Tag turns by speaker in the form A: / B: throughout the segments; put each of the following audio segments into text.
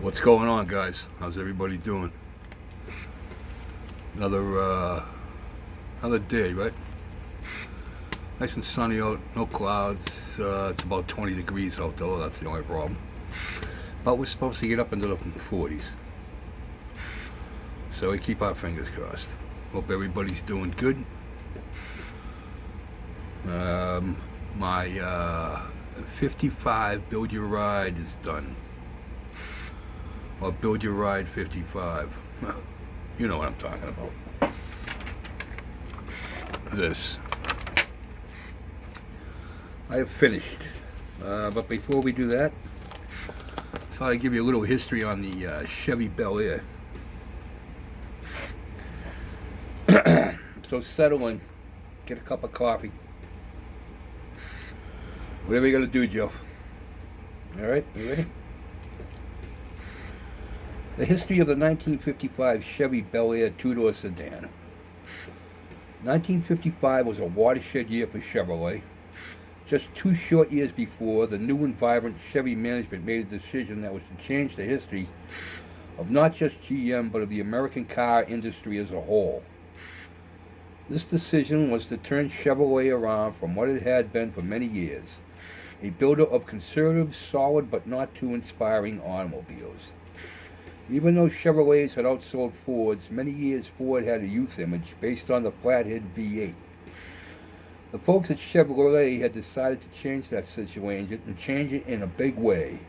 A: What's going on, guys? How's everybody doing? Another day, right? Nice and sunny out, no clouds. It's about 20 degrees out though. That's the only problem. But we're supposed to get up into the 40s, so we keep our fingers crossed. Hope everybody's doing good. My 55 Build Your Ride is done. Or Build Your Ride 55. You know what I'm talking about. This. I have finished. But before we do that, I thought I'd give you a little history on the Chevy Bel Air. So settle in, get a cup of coffee. Whatever you're going to do, Joe. Alright, you ready? The history of the 1955 Chevy Bel Air two-door sedan. 1955 was a watershed year for Chevrolet. Just 2 short years before, the new and vibrant Chevy management made a decision that was to change the history of not just GM, but of the American car industry as a whole. This decision was to turn Chevrolet around from what it had been for many years, a builder of conservative, solid, but not too inspiring automobiles. Even though Chevrolets had outsold Fords, many years Ford had a youth image based on the flathead V8. The folks at Chevrolet had decided to change that situation and change it in a big way.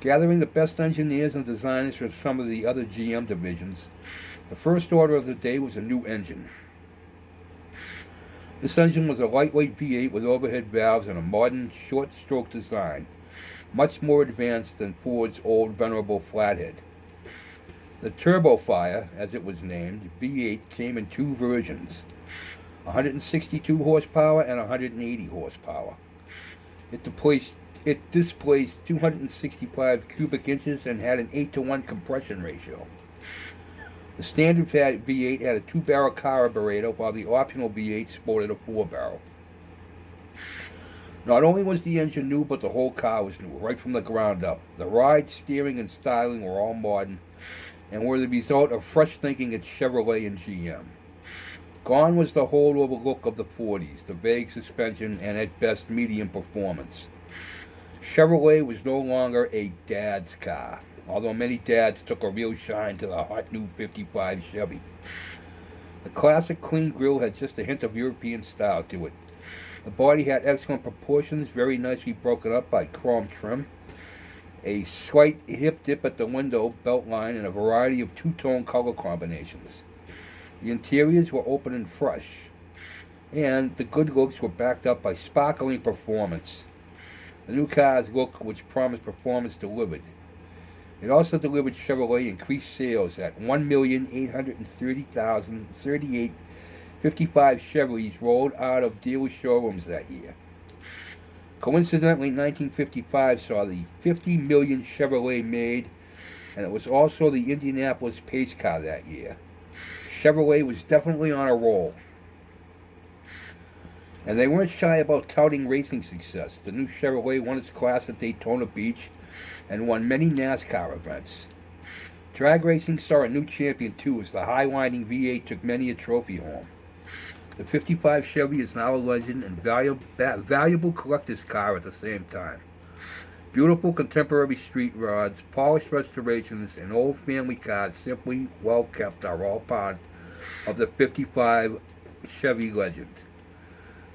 A: Gathering the best engineers and designers from some of the other GM divisions, the first order of the day was a new engine. This engine was a lightweight V8 with overhead valves and a modern short-stroke design, much more advanced than Ford's old venerable flathead. The Turbofire, as it was named, V8 came in 2 versions, 162 horsepower and 180 horsepower. It displaced 265 cubic inches and had an 8-to-1 compression ratio. The standard V8 had a 2-barrel carburetor, while the optional V8 sported a 4-barrel. Not only was the engine new, but the whole car was new, right from the ground up. The ride, steering, and styling were all modern, and were the result of fresh thinking at Chevrolet and GM. Gone was the holdover look of the 40s, the vague suspension, and at best medium performance. Chevrolet was no longer a dad's car, although many dads took a real shine to the hot new 55 Chevy. The classic clean grille had just a hint of European style to it. The body had excellent proportions, very nicely broken up by chrome trim, a slight hip dip at the window belt line, and a variety of 2-tone color combinations. The interiors were open and fresh, and the good looks were backed up by sparkling performance. The new car's look, which promised performance, delivered. It also delivered Chevrolet increased sales at 1,830,038 55 Chevys rolled out of dealer showrooms that year. Coincidentally, 1955 saw the 50 million Chevrolet made, and it was also the Indianapolis pace car that year. Chevrolet was definitely on a roll. And they weren't shy about touting racing success. The new Chevrolet won its class at Daytona Beach and won many NASCAR events. Drag racing saw a new champion too, as the high-winding V8 took many a trophy home. The 55 Chevy is now a legend and valuable collector's car at the same time. Beautiful contemporary street rods, polished restorations, and old family cars simply well kept are all part of the 55 Chevy legend.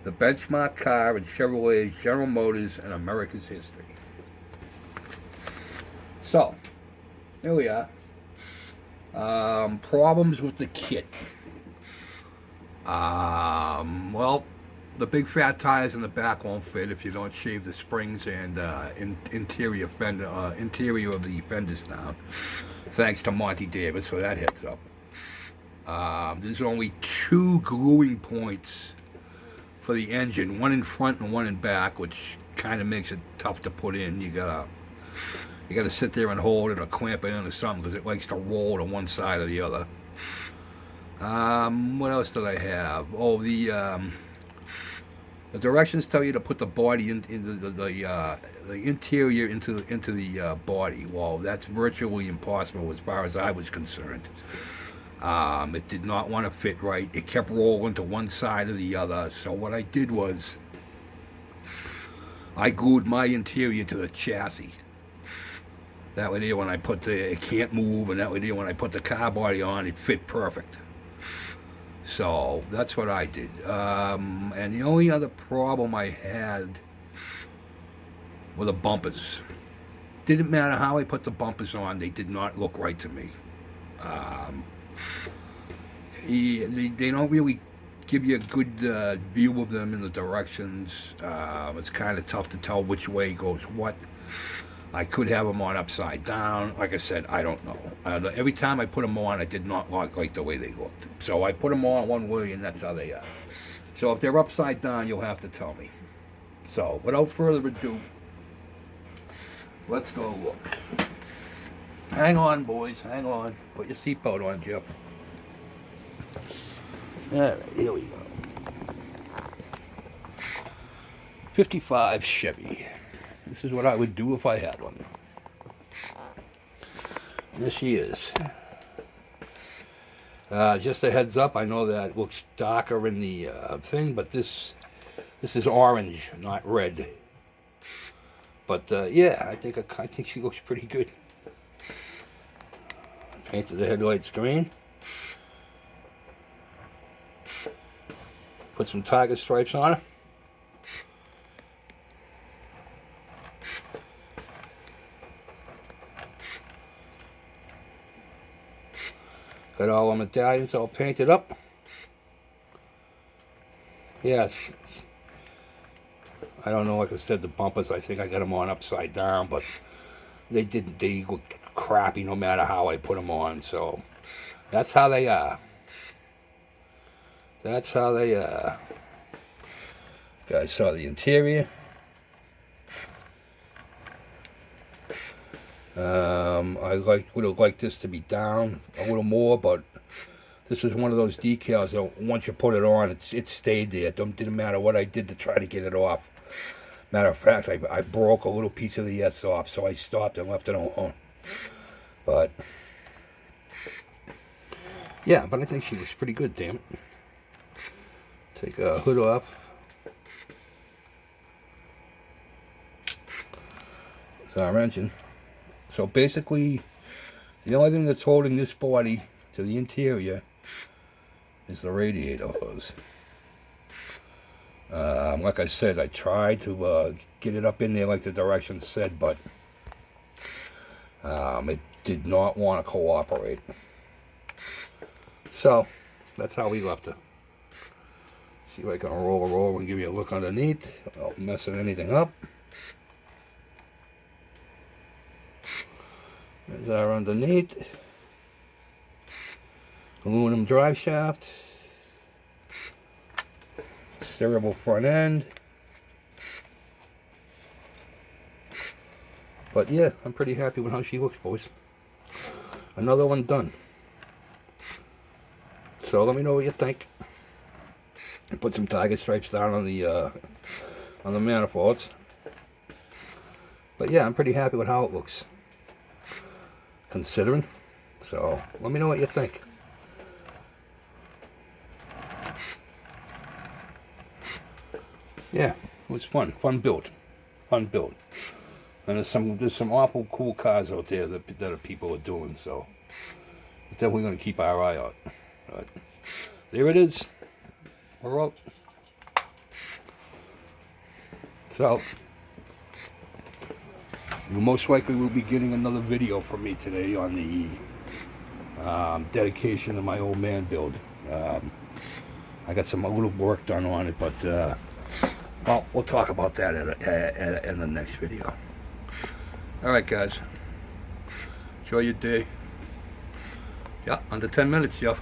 A: The benchmark car in Chevrolet's, General Motors, and America's history. So, here we are. Problems with the kit. Well, the big fat tires in the back won't fit if you don't shave the springs and interior of the fenders down. Thanks to Monty Davis for that heads up. There's only 2 gluing points for the engine, one in front and one in back, which kind of makes it tough to put in. You gotta sit there and hold it or clamp it into something because it likes to roll to one side or the other. What else did I have? Oh, the The directions tell you to put the body into the interior into the body. Well, that's virtually impossible as far as I was concerned. It did not want to fit right. It kept rolling to one side or the other. So what I did was I glued my interior to the chassis. That way there when I put it can't move, and that way there when I put the car body on, it fit perfect. So that's what I did. And the only other problem I had were the bumpers. Didn't matter how I put the bumpers on, they did not look right to me. They don't really give you a good view of them in the directions. It's kind of tough to tell which way goes what. I could have them on upside down. Like I said, I don't know. Every time I put them on, I did not like the way they looked. So I put them on one way, and that's how they are. So if they're upside down, you'll have to tell me. So without further ado, let's go look. Hang on, boys. Hang on. Put your seatbelt on, Jeff. All right, here we go. 55 Chevy. This is what I would do if I had one. There she is. Just a heads up, I know that looks darker in the thing, but this is orange, not red. But yeah, I think she looks pretty good. Painted the headlights green. Put some tiger stripes on her. Got all the medallions all painted up. Yes. I don't know, like I said, the bumpers, I think I got them on upside down, but they look crappy no matter how I put them on, so that's how they are. That's how they are. You guys saw the interior. I would have liked this to be down a little more, but this is one of those decals that once you put it on, it stayed there. It didn't matter what I did to try to get it off. Matter of fact, I broke a little piece of the S off, so I stopped and left it alone. But yeah, but I think she looks pretty good, damn it. Take a hood off. It's our engine. So basically, the only thing that's holding this body to the interior is the radiator hose. Like I said, I tried to get it up in there like the directions said, but it did not want to cooperate. So, that's how we left her. See if I can roll her over and give you a look underneath without messing anything up. There's our underneath. Aluminum drive shaft. Steerable front end. But yeah, I'm pretty happy with how she looks, boys. Another one done. So let me know what you think. Put some tiger stripes down on the manifolds. But yeah, I'm pretty happy with how it looks, considering. So let me know what you think. Yeah, it was fun build, and there's some awful cool cars out there that people are doing. So we're definitely going to keep our eye out. But there it is. We're out. So you most likely will be getting another video from me today on the dedication of my old man build. I got a little work done on it, but well, we'll talk about that in the next video. All right, guys. Enjoy your day. Yeah, under 10 minutes, Jeff.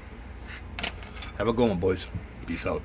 A: Have a good one, boys. Peace out.